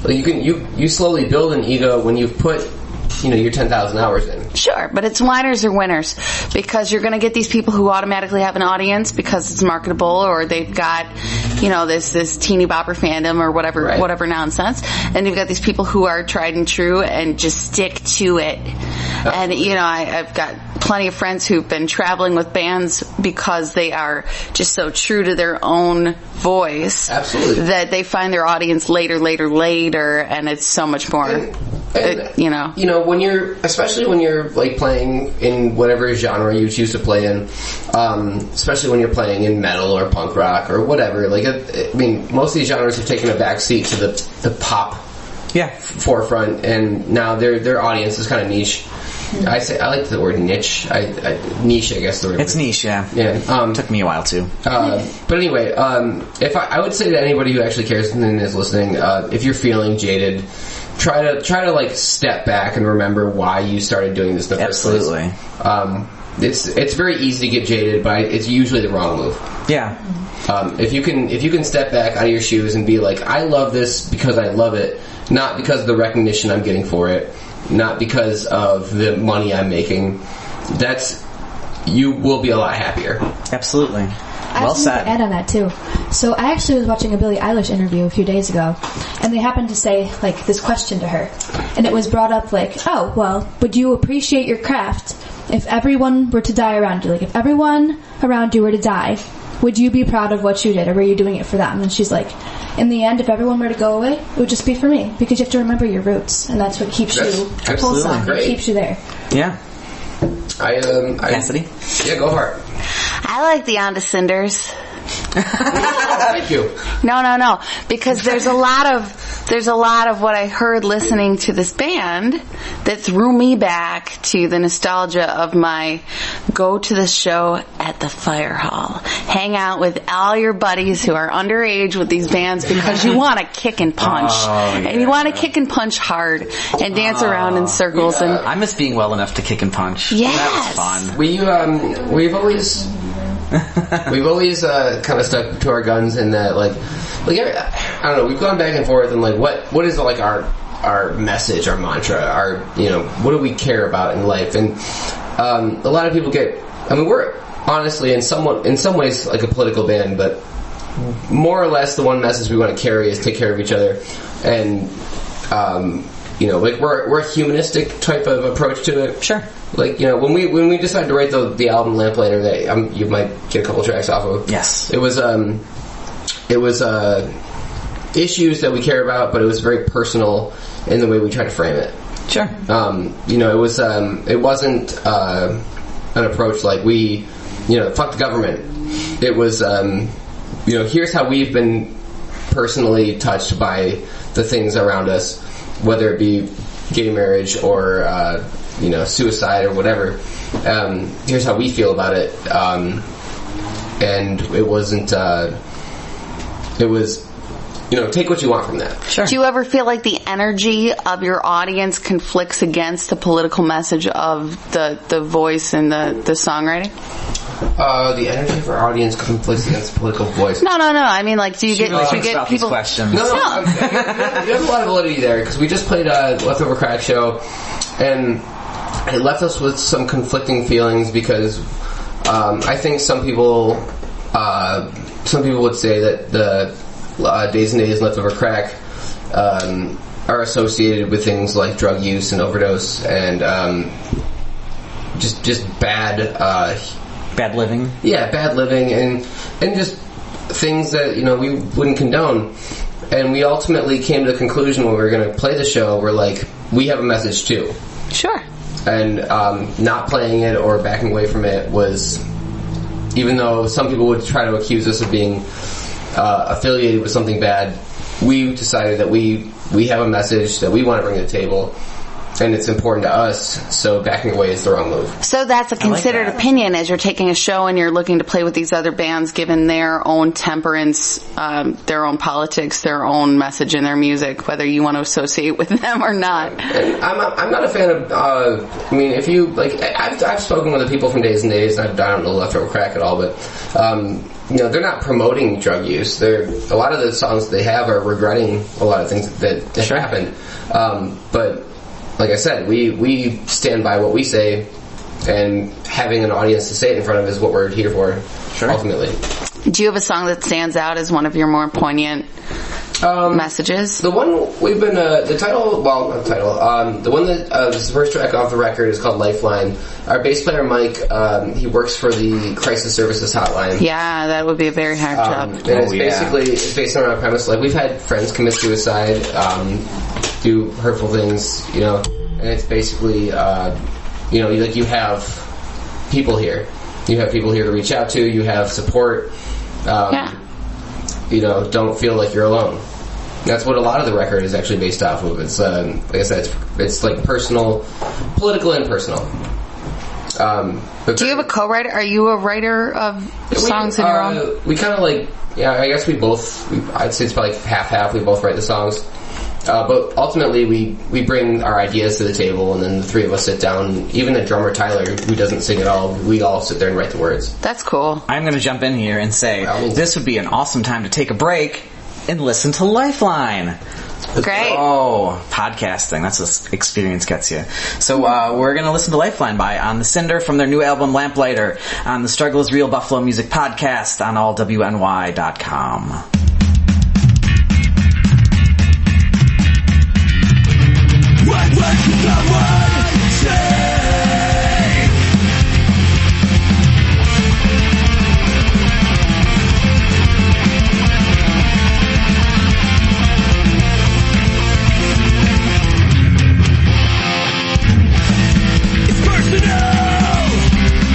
You slowly build an ego when you've put... your 10,000 hours in. Sure, but it's whiners or winners, because you're going to get these people who automatically have an audience because it's marketable, or they've got, this teeny bopper fandom or whatever, Right. whatever nonsense, and you've got these people who are tried and true and just stick to it. And I've got plenty of friends who've been traveling with bands because they are just so true to their own voice. Absolutely. That they find their audience later, and it's so much more. Especially when you're like playing in whatever genre you choose to play in, especially when you're playing in metal or punk rock or whatever. Most of these genres have taken a backseat to the pop forefront, and now their audience is kind of niche. I like the word niche. Niche, I guess the word. It's niche, yeah. Yeah. Took me a while too. But anyway, if I would say to anybody who actually cares and is listening, if you're feeling jaded, try to like step back and remember why you started doing this in the first place. Absolutely. It's very easy to get jaded, but it's usually the wrong move. Yeah. If you can step back out of your shoes and be like, I love this because I love it, not because of the recognition I'm getting for it, not because of the money I'm making, you will be a lot happier. Absolutely. Well said. To add on that too. So I actually was watching a Billie Eilish interview a few days ago, and they happened to say this question to her, and it was brought up oh well, would you appreciate your craft if everyone were to die around you? If everyone around you were to die, would you be proud of what you did, or were you doing it for them? And she's like, in the end, if everyone were to go away, it would just be for me, because you have to remember your roots, and that's what keeps you wholesome. It keeps you there. Yeah. Cassidy? Yeah, go for it. I like the On the Cinders. Thank you. No. Because there's a lot of there's a lot of what I heard listening to this band that threw me back to the nostalgia of my go to the show at the fire hall. Hang out with all your buddies who are underage with these bands because you want to kick and punch. And you want to kick and punch hard and dance around in circles. And I miss being well enough to kick and punch. Yes. That was fun. We've always kind of stuck to our guns in that, like I don't know, we've gone back and forth and like what is like our message, our mantra, our, you know, what do we care about in life? And a lot of people we're honestly in some ways like a political band, but more or less the one message we want to carry is take care of each other. And you know, like we're a humanistic type of approach to it. Sure. Like, you know, when we decided to write the album Lamplighter that you might get a couple tracks off of. Yes. It was issues that we care about, but it was very personal in the way we tried to frame it. Sure. You know, it wasn't an approach like we, you know, fuck the government. It was, you know, here's how we've been personally touched by the things around us, whether it be gay marriage or you know, suicide or whatever. Here's how we feel about it. And it wasn't. It was, you know, take what you want from that. Sure. Do you ever feel like the energy of your audience conflicts against the political message of the voice and the songwriting? The energy of our audience conflicts against the political voice. No. I mean, like, do you get people? Questions. No. You have a lot of validity there, because we just played a Leftover Crack show, and it left us with some conflicting feelings because I think some people would say that the Days and Days Leftover Crack are associated with things like drug use and overdose and just bad living. Yeah, bad living and just things that, you know, we wouldn't condone. And we ultimately came to the conclusion when we were going to play the show, we're like, we have a message too. Sure. And not playing it or backing away from it was, even though some people would try to accuse us of being affiliated with something bad, we decided that we have a message that we want to bring to the table, and it's important to us, so backing away is the wrong move. So that's a considered opinion as you're taking a show and you're looking to play with these other bands, given their own temperance, their own politics, their own message in their music, whether you want to associate with them or not. And I'm not a fan of, I mean, if you, like, I've spoken with the people from Days and Days, and I don't know Leftover Crack at all, but, you know, they're not promoting drug use. A lot of the songs they have are regretting a lot of things that happened. But, like I said, we stand by what we say, and having an audience to say it in front of is what we're here for, ultimately. Do you have a song that stands out as one of your more poignant messages? The one we've been, the one that is the first track off the record is called Lifeline. Our bass player, Mike, he works for the Crisis Services Hotline. Yeah, that would be a very hard job. And it's based on our premise, like, we've had friends commit suicide, do hurtful things, you know, and it's basically, you know, like, you have people here. You have people here to reach out to, you have support, you know, don't feel like you're alone. That's what a lot of the record is actually based off of. It's, like I said, it's like personal, political and personal. Do you have a co-writer? Are you a writer of songs in your own? We kind of like, yeah, I guess I'd say it's probably half-half. We both write the songs. But ultimately, we bring our ideas to the table, and then the three of us sit down. Even the drummer, Tyler, who doesn't sing at all, we all sit there and write the words. That's cool. I'm going to jump in here and say, this would be an awesome time to take a break and listen to Lifeline. Great. Oh, podcasting. That's what experience gets you. So we're going to listen to Lifeline by On the Cinder from their new album Lamplighter on the Struggle is Real Buffalo Music Podcast on allwny.com. What should someone say? It's personal.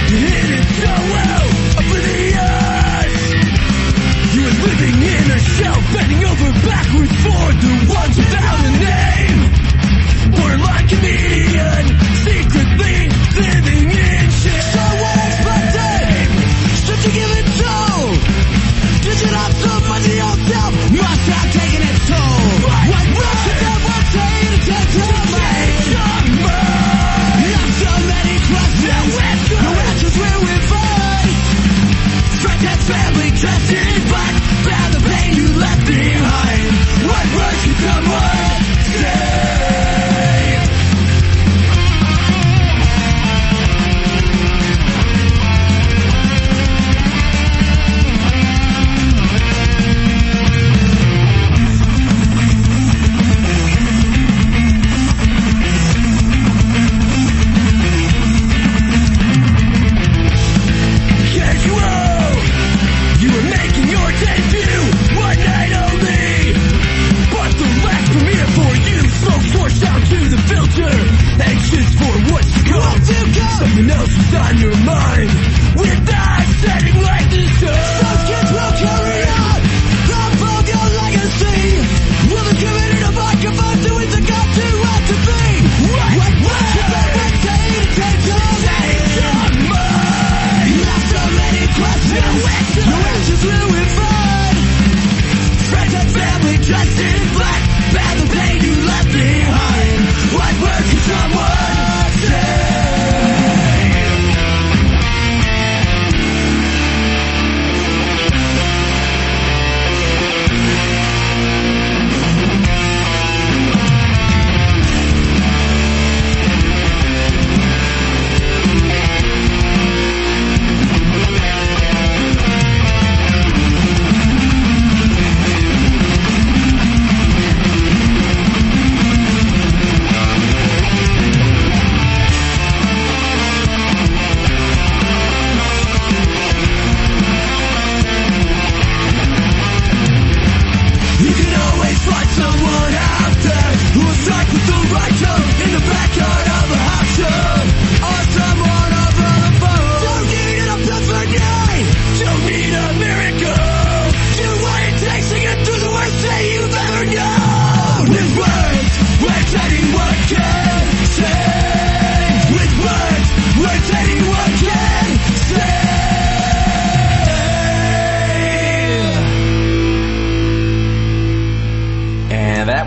You hit it so well over the years. You were living in a shell, bending over backwards for the ones who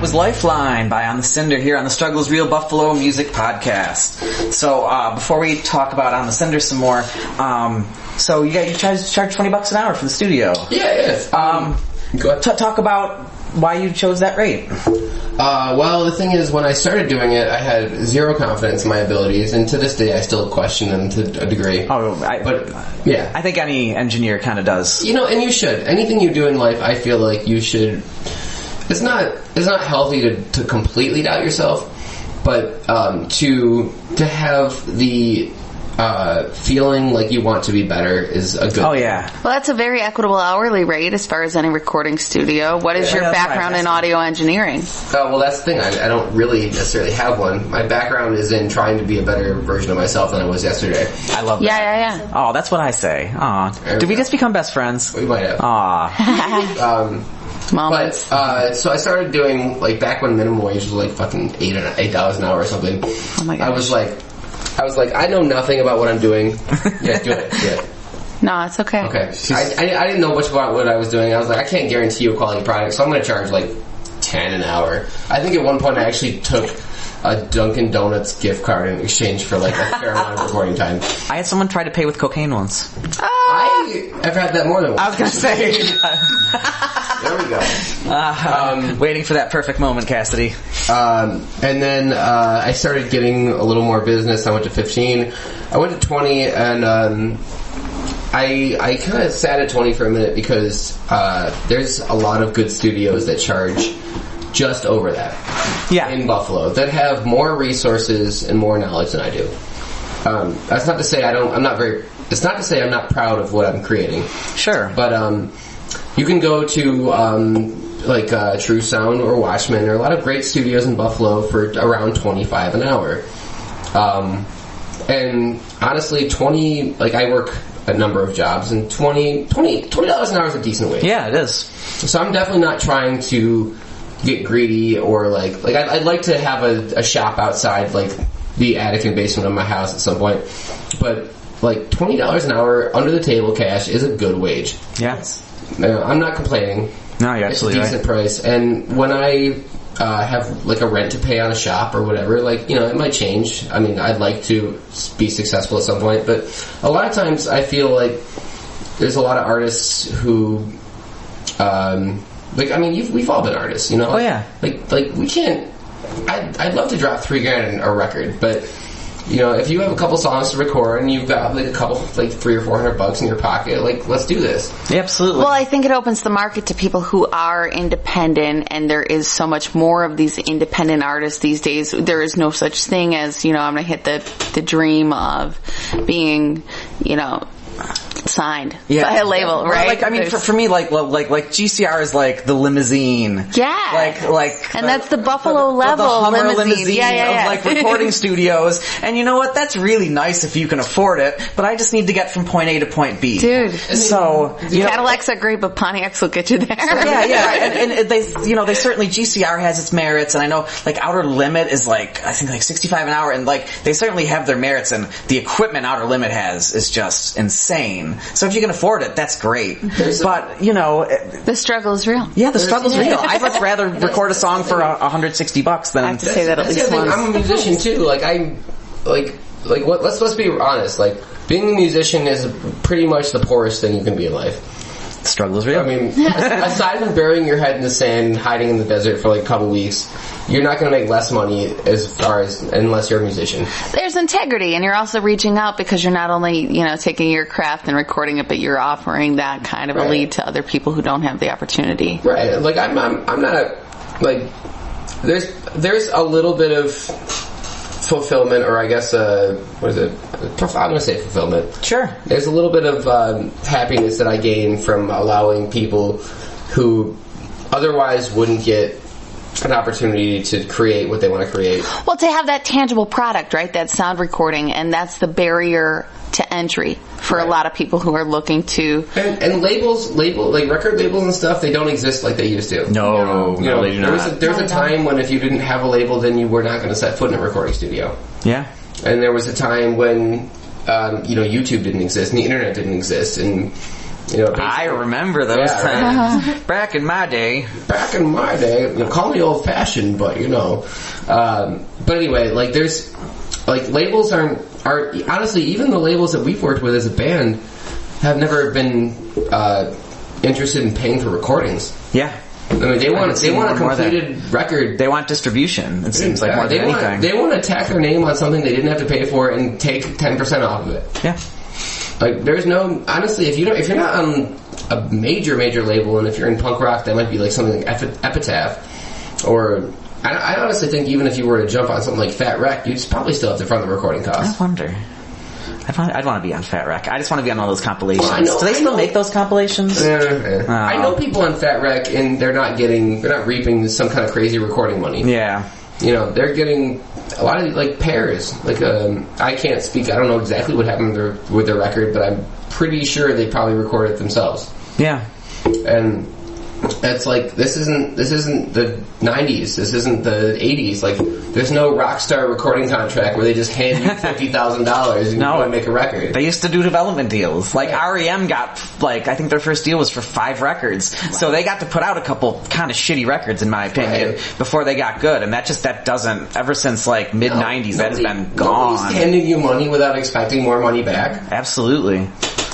was Lifeline by On the Cinder here on the Struggle is Real Buffalo Music Podcast. So before we talk about On the Cinder some more, so you charge $20 an hour for the studio. Yeah. Go ahead. Talk about why you chose that rate. Well, the thing is, when I started doing it, I had zero confidence in my abilities, and to this day, I still question them to a degree. Yeah. I think any engineer kind of does. And you should. Anything you do in life, I feel like you should. It's not healthy to completely doubt yourself, but to have the feeling like you want to be better is a good thing. Yeah. Well, that's a very equitable hourly rate as far as any recording studio. What is your background in audio engineering? Well, that's the thing. I don't really necessarily have one. My background is in trying to be a better version of myself than I was yesterday. I love that. Yeah. Oh, that's what I say. Aw. Did we just become best friends? We might have. Aw. Moments. But, so I started doing, back when minimum wage was fucking $8 an hour or something. Oh my gosh. I was like, I know nothing about what I'm doing. Yeah, do it. No, it's okay. Okay. I didn't know much about what I was doing. I was like, I can't guarantee you a quality product, so I'm going to charge $10 an hour. I think at one point I actually took a Dunkin' Donuts gift card in exchange for a fair amount of recording time. I had someone try to pay with cocaine once. I've had that more than once. I was going to say. There we go. Waiting for that perfect moment, Cassidy. And then I started getting a little more business. I went to 15. I went to 20, and I kind of sat at 20 for a minute because there's a lot of good studios that charge just over that. Yeah. In Buffalo, that have more resources and more knowledge than I do. That's not to say it's not to say I'm not proud of what I'm creating. Sure. But you can go to True Sound or Watchman. There are a lot of great studios in Buffalo for around $25 an hour. And honestly, 20, I work a number of jobs, and $20 an hour is a decent wage. Yeah, it is. So I'm definitely not trying to get greedy or I'd like to have a shop outside the attic and basement of my house at some point. But $20 an hour under the table cash is a good wage. Yes. I'm not complaining. No, you're absolutely It's a decent price. And when I have a rent to pay on a shop or whatever, it might change. I mean, I'd like to be successful at some point, but a lot of times I feel like there's a lot of artists who, we've all been artists, Oh yeah. We can't. I'd love to drop $3,000 a record, but if you have a couple songs to record and you've got a couple, $300 or $400 in your pocket, let's do this. Yeah, absolutely. Well, I think it opens the market to people who are independent, and there is so much more of these independent artists these days. There is no such thing as, I'm going to hit the dream of being, signed by a label, right? For me, GCR is the limousine. Yeah. And that's the Buffalo level the Hummer limousine. Yeah. Of recording studios. And you know what? That's really nice if you can afford it, but I just need to get from point A to point B. Dude. So, Cadillacs are great, but Pontiacs will get you there. Yeah. And they, they certainly, GCR has its merits, and I know, Outer Limit is I think $65 an hour, and they certainly have their merits, and the equipment Outer Limit has is just insane. So if you can afford it, that's great. But, the struggle is real. Yeah, the struggle's real. I'd much rather record a song for $160 than... I have to say that at least once. I'm a musician too. Let's be honest. Being a musician is pretty much the poorest thing you can be in life. The struggle is real. I mean, aside from burying your head in the sand and hiding in the desert for a couple weeks, you're not going to make less money unless you're a musician. There's integrity, and you're also reaching out because you're not only, taking your craft and recording it, but you're offering that kind of a lead to other people who don't have the opportunity. Right. I'm not there's a little bit of fulfillment, or I guess, what is it? I'm going to say fulfillment. Sure. There's a little bit of happiness that I gain from allowing people who otherwise wouldn't get an opportunity to create what they want to create. Well, to have that tangible product, right? That sound recording, and that's the barrier to entry for a lot of people who are looking to... And record labels and stuff, they don't exist like they used to. No, they do not. There was a time when if you didn't have a label, then you were not going to set foot in a recording studio. Yeah. And there was a time when, YouTube didn't exist and the internet didn't exist, and I remember those times. Back in my day. Call me old-fashioned, but but anyway, like there's like labels are honestly, even the labels that we've worked with as a band have never been interested in paying for recordings. Yeah. I mean, they want a completed record. They want distribution. It seems like more than anything. They want to tack their name on something they didn't have to pay for and take 10% off of it. Yeah. Like, there's no, honestly, if you're not on a major label, and if you're in punk rock, that might be like something like Epitaph, or I honestly think even if you were to jump on something like Fat Wreck, you'd probably still have to front the recording costs. I wonder. I'd want to be on Fat Wreck. I just want to be on all those compilations. Well, Do they still make those compilations? I know people on Fat Wreck, and they're not reaping some kind of crazy recording money. Yeah. They're getting a lot of like pairs. Like I can't speak. I don't know exactly what happened with their record, but I'm pretty sure they probably recorded it themselves. Yeah. And it's like this isn't the 90s. This isn't the 80s. Like there's no rock star recording contract where they just hand you $50,000 and go and make a record. They used to do development deals. Like REM got I think their first deal was for 5 records. Wow. So they got to put out a couple kind of shitty records in my opinion before they got good. And that doesn't ever since like mid 90s that has been gone. Nobody's handing you money without expecting more money back. Absolutely.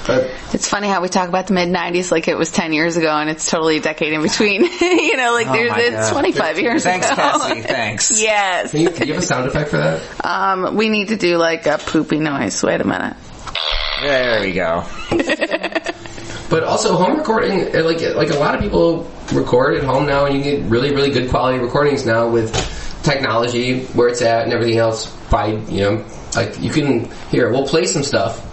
But it's funny how we talk about the mid-90s like it was 10 years ago and it's totally a decade in between. It's 25 years Thanks, ago. Thanks, Cassie. Thanks. Yes. Can you have a sound effect for that? We need to do like a poopy noise. Wait a minute. There we go. But also home recording, like a lot of people record at home now, and you get really, really good quality recordings now with technology, where it's at and everything else. Like you can we'll play some stuff.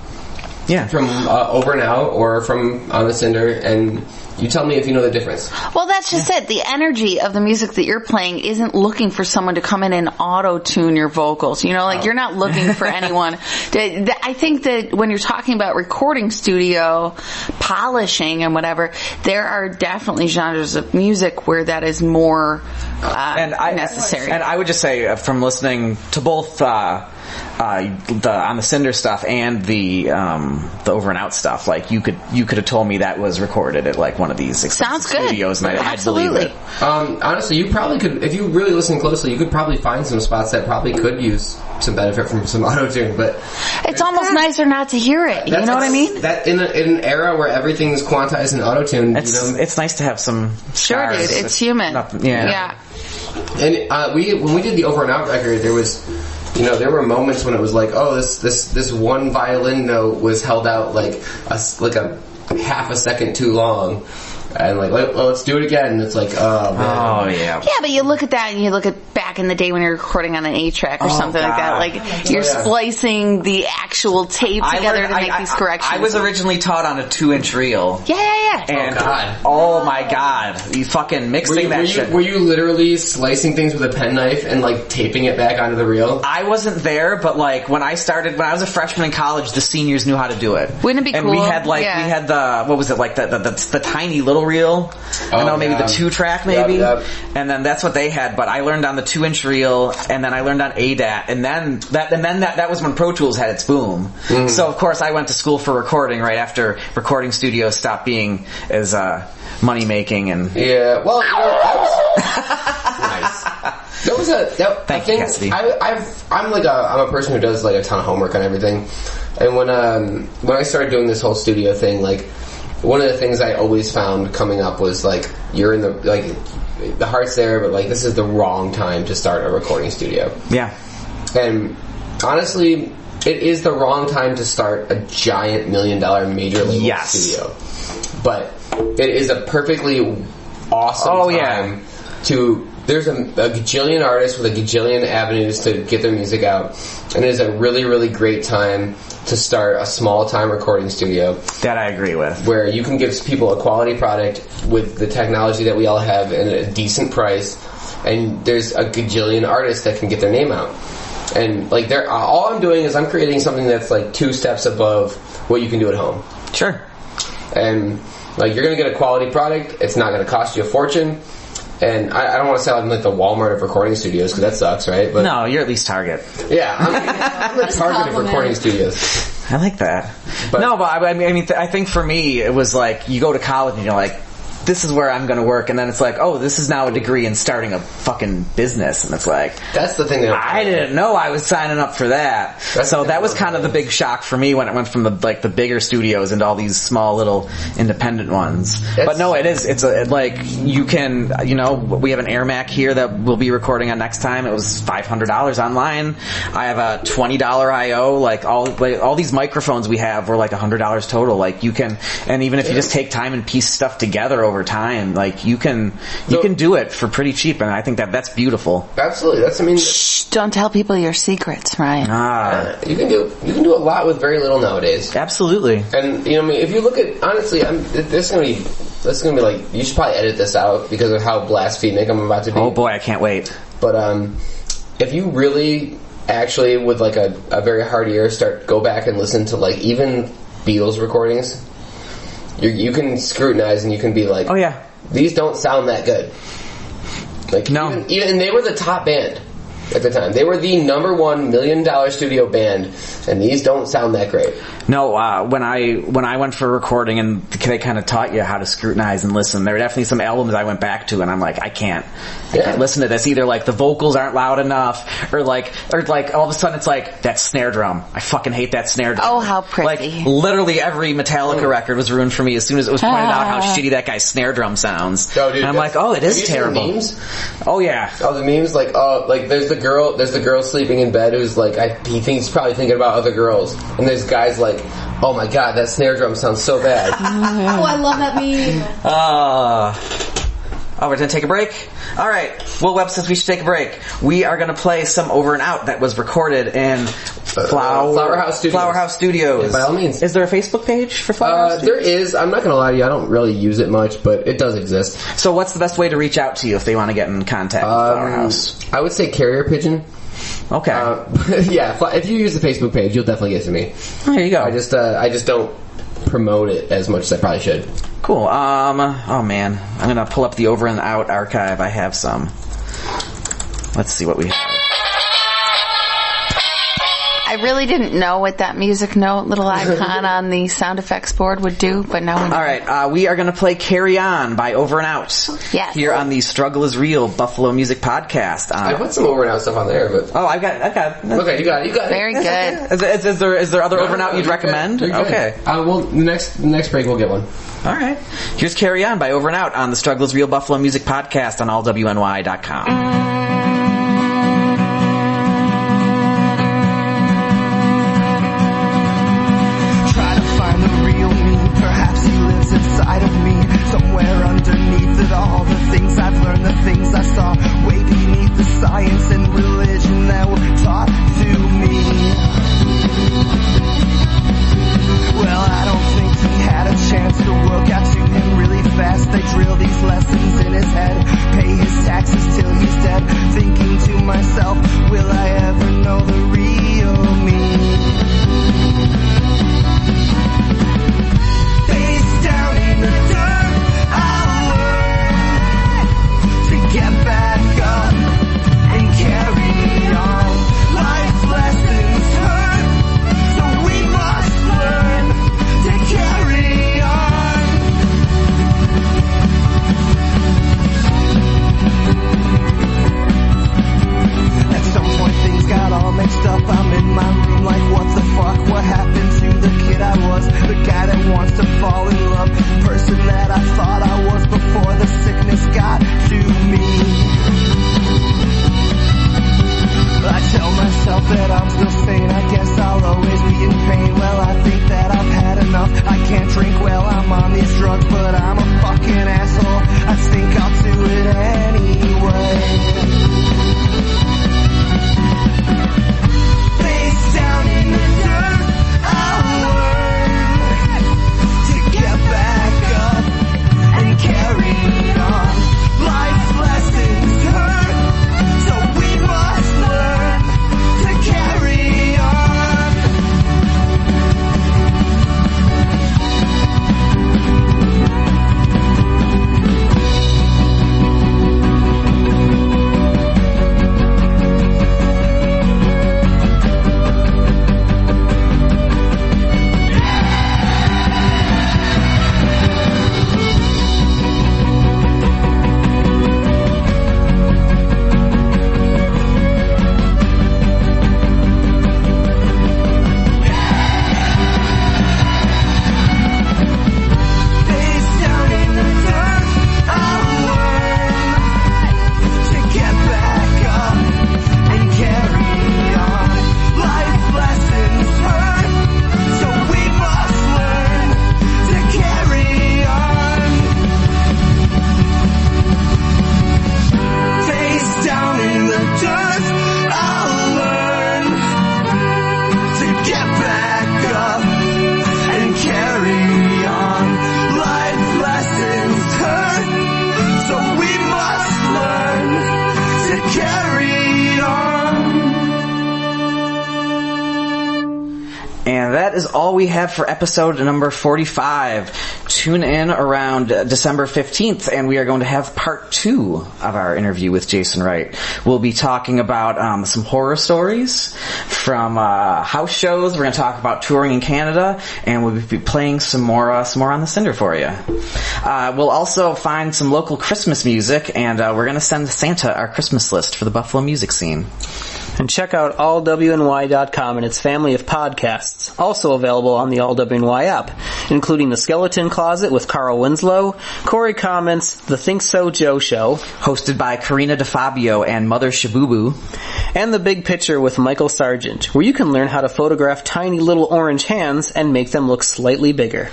Yeah. From Over and Out or from On the Cinder, and you tell me if you know the difference. Well, that's just it. The energy of the music that you're playing isn't looking for someone to come in and auto-tune your vocals. You're not looking for anyone. I think that when you're talking about recording studio, polishing and whatever, there are definitely genres of music where that is more necessary. And I would just say, from listening to both the On the Cinder stuff and the Over and Out stuff, like you could have told me that was recorded at like one of these expensive studios, and I'd believe it. Honestly, you probably could, if you really listen closely, you could probably find some spots that probably could use some benefit from some auto-tune, but it's almost nicer not to hear it. You know what I mean? That in an era where everything's quantized and auto-tuned, it's nice to have some sure, dude. It's human. Yeah. And when we did the Over and Out record, there was. There were moments when it was like, oh, this one violin note was held out like a half a second too long, and let's do it again. And it's like, oh man. Oh yeah. Yeah, but you look at that and you look at back in the day when you're recording on an 8-track or something like that. Like you're splicing the actual tape together to make these corrections. I was originally taught on a 2-inch reel. Yeah. And oh my god, you fucking mixing that shit. Were you literally slicing things with a penknife and like taping it back onto the reel? I wasn't there, but like when I was a freshman in college, the seniors knew how to do it. Wouldn't it be cool? And we had the what was it, like the tiny little reel? Maybe the 2-track maybe. Yep. And then that's what they had, but I learned on the 2-inch reel, and then I learned on ADAT, and then that was when Pro Tools had its boom. Mm. So of course I went to school for recording right after recording studios stopped being as money making and well, nice. Thank you, Cassidy. I'm a person who does like a ton of homework on everything, and when I started doing this whole studio thing, like one of the things I always found coming up was like you're in the heart's there, but like this is the wrong time to start a recording studio. Yeah. And honestly, it is the wrong time to start a giant $1 million major label studio. But it is a perfectly awesome time to... There's a gajillion artists with a gajillion avenues to get their music out, and it is a really, really great time to start a small-time recording studio. That I agree with. Where you can give people a quality product with the technology that we all have at a decent price, and there's a gajillion artists that can get their name out. And like, all I'm doing is I'm creating something that's like 2 steps above what you can do at home. Sure. And like, you're going to get a quality product. It's not going to cost you a fortune. And I don't want to sound like the Walmart of recording studios, because that sucks, right? But no, you're at least Target. Yeah, I'm the Target of recording studios. I like that. But I think for me, it was like, you go to college and you're like, this is where I'm going to work, and then it's like, oh, this is now a degree in starting a fucking business, and it's like, that's the thing. I didn't know I was signing up for that. So that was kind of the big shock for me when it went from the bigger studios into all these small little independent ones. But no, you can, we have an Air Mac here that we'll be recording on next time. It was $500 online. I have a $20 IO. All these microphones we have were like $100 total. Like, you can, and even if you just take time and piece stuff together over time, like, you can do it for pretty cheap, and I think that's beautiful. Absolutely. Shh, don't tell people your secrets, Ryan. You can do a lot with very little nowadays. Absolutely. And if you look at, honestly, this is gonna be like, you should probably edit this out because of how blasphemic I'm about to be. Oh boy, I can't wait. But if you really actually, with like a very hard ear, go back and listen to like even Beatles recordings, you can scrutinize and you can be like, oh yeah, these don't sound that good. Like, no. Even, and they were the top band at the time. They were the number $1 million studio band, and these don't sound that great. No, when I went for recording and they kind of taught you how to scrutinize and listen, there were definitely some albums I went back to and I'm like, I can't listen to this. Either like the vocals aren't loud enough, or like all of a sudden it's like, that snare drum. I fucking hate that snare drum. Oh, how pretty. Like, literally every Metallica record was ruined for me as soon as it was pointed out how shitty that guy's snare drum sounds. Oh, dude, and I'm like, oh, it is terrible. Have you seen the memes? Oh yeah. Oh, the memes, like there's the girl sleeping in bed who's like, he's probably thinking about other girls, and there's guys like, oh my god, that snare drum sounds so bad. Oh, I love that meme. We're going to take a break? Alright, Will Webb says we should take a break. We are going to play some Over and Out that was recorded in Flowerhouse Studios. Flowerhouse Studios. Yeah, by all means. Is there a Facebook page for Flowerhouse Studios? There is. I'm not going to lie to you, I don't really use it much, but it does exist. So what's the best way to reach out to you if they want to get in contact with Flowerhouse? I would say carrier pigeon. Okay. Yeah, if you use the Facebook page, you'll definitely get to me. Oh, there you go. I just don't promote it as much as I probably should. Cool. Oh man, I'm gonna pull up the Over and Out archive. I have some. Let's see what we have. I really didn't know what that music note little icon on the sound effects board would do, but now we know. Alright, we are going to play Carry On by Over and Out. Yes. Here on the Struggle is Real Buffalo Music Podcast. I put some Over and Out stuff on there, but... Oh, I've got it. Okay, you got it. Very good. Is there other Over and Out you'd recommend? Okay. Well, next break we'll get one. Alright. Here's Carry On by Over and Out on the Struggle is Real Buffalo Music Podcast on allwny.com. Inside of me, somewhere underneath it all, the things I've learned, the things I saw, way beneath the science and religion that were taught to me. Well, I don't think he had a chance. The world got to him really fast. They drill these lessons in his head, pay his taxes till he's dead. Thinking to myself, will I ever know the real me? Down in the dirt, I'll learn to get back up and carry on. Life lessons hurt, so we must learn to carry on. At some point things got all mixed up. I'm in my room like, what the fuck? What happened to the kid I was? The guy that wants to fall in love, person that I thought I was before the sickness got to me. I tell myself that I'm still sane, I guess I'll always be in pain. Well, I think that I've had enough, I can't drink while I'm on these drugs, but I'm a fucking asshole, I think I'll do it anyway. Face down in the dirt, I'll learn to get back up and carry on. Life lessons hurt, so we must learn to carry on. all we have for episode number 45. Tune in around December 15th, and we are going to have part 2 of our interview with Jason Wright. We'll be talking about some horror stories from house shows. We're going to talk about touring in Canada, and we'll be playing some more On the Cinder for you. We'll also find some local Christmas music, and we're going to send Santa our Christmas list for the Buffalo music scene. And check out allwny.com and its family of podcasts, also available on the AllWNY app, including The Skeleton Closet with Carl Winslow, Corey Comments, The Think So Joe Show, hosted by Karina DeFabio and Mother Shabubu, and The Big Picture with Michael Sargent, where you can learn how to photograph tiny little orange hands and make them look slightly bigger.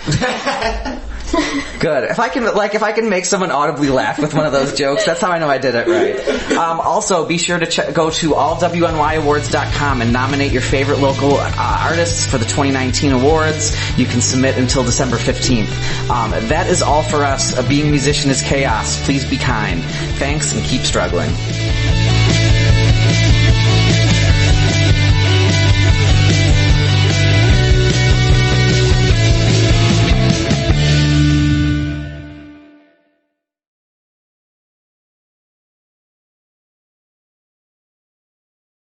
Good. If I can make someone audibly laugh with one of those jokes, that's how I know I did it right. Also, be sure to go to allwnyawards.com and nominate your favorite local artists for the 2019 awards. You can submit until December 15th. That is all for us. Being a musician is chaos. Please be kind. Thanks, and keep struggling.